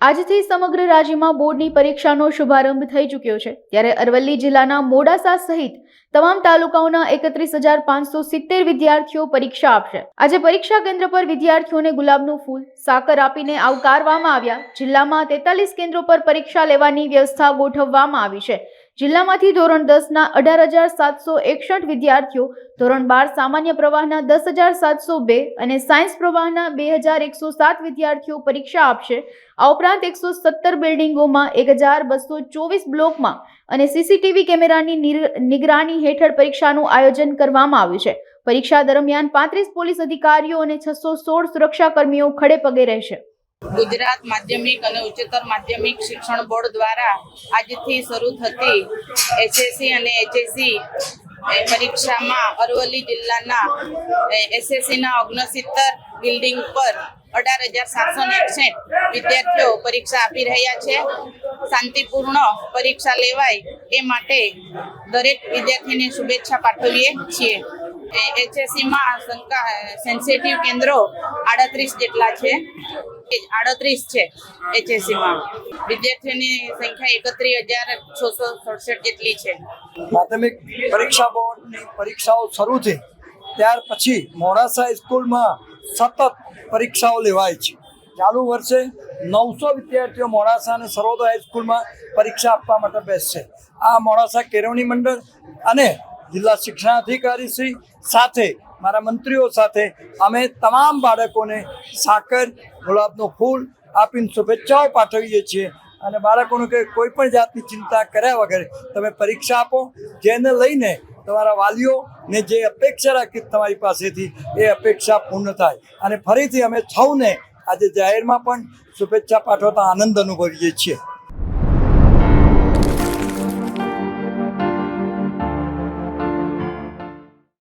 આજથી સમગ્ર રાજ્યમાં બોર્ડની પરીક્ષાનો શુભારંભ થઈ ચૂક્યો છે। ત્યારે અરવલ્લી જિલ્લાના મોડાસા સહિત તમામ તાલુકાઓના 31,570 વિદ્યાર્થીઓ પરીક્ષા આપશે। આજે પરીક્ષા કેન્દ્ર પર વિદ્યાર્થીઓને ગુલાબનું ફૂલ, સાકર આપીને આવકારવામાં આવ્યા। જિલ્લામાં 43 કેન્દ્રો પર પરીક્ષા લેવાની વ્યવસ્થા ગોઠવવામાં આવી છે। જિલ્લામાંથી ધોરણ 10ના 18,761 વિદ્યાર્થીઓ, ધોરણ 12 સામાન્ય પ્રવાહના 10,702 અને સાયન્સ પ્રવાહના 2,107 વિદ્યાર્થીઓ પરીક્ષા આપશે। આ ઉપરાંત 117 બિલ્ડિંગોમાં 1,224 બ્લોકમાં અને સીસીટીવી કેમેરાની નિગરાની હેઠળ પરીક્ષાનું આયોજન કરવામાં આવ્યું છે। પરીક્ષા દરમિયાન 35 પોલીસ અધિકારીઓ અને 616 સુરક્ષાકર્મીઓ ખડે પગે રહેશે। ગુજરાત માધ્યમિક અને ઉચ્ચતર માધ્યમિક શિક્ષણ બોર્ડ દ્વારા આજથી શરૂ થતી એસએસસી અને એચએસસી પરીક્ષામાં અરવલ્લી જિલ્લાના એસએસસીના 69 બિલ્ડિંગ પર 18,761 વિદ્યાર્થીઓ પરીક્ષા આપી રહ્યા છે। શાંતિપૂર્ણ પરીક્ષા લેવાય એ માટે દરેક વિદ્યાર્થીને શુભેચ્છા પાઠવીએ છીએ। એચએસસીમાં સેન્સિટિવ કેન્દ્રો 38 જેટલા છે। 38 છે એચએસસીમાં। વિદ્યાર્થીઓની સંખ્યા 31,667 જેટલી છે। માધ્યમિક પરીક્ષા બોર્ડની પરીક્ષાઓ શરૂ થઈ ત્યાર પછી મોડાસા સ્કૂલમાં સતત પરીક્ષાઓ લેવાય છે। ચાલુ વર્ષે 900 વિદ્યાર્થીઓ મોડાસા અને સર્વોદય હાઈસ્કૂલમાં પરીક્ષા આપવા માટે બેસશે। આ મોડાસા કેળવણી મંડળ અને જિલ્લા શિક્ષણાધિકારી શ્રી સાથે મારા મંત્રીઓ સાથે અમે તમામ બાળકોને સાકર, ગુલાબનું ફૂલ આપીને શુભેચ્છાઓ પાઠવીએ છીએ અને બાળકોને કોઈ પણ જાતની ચિંતા કર્યા વગર તમે પરીક્ષા આપો, જેને લઈને તમારા વાલીઓને જે અપેક્ષા રાખી તમારી પાસેથી એ અપેક્ષા પૂર્ણ થાય। અને ફરીથી અમે સૌને આજે જાહેરમાં પણ શુભેચ્છા પાઠવતા આનંદ અનુભવીએ છીએ।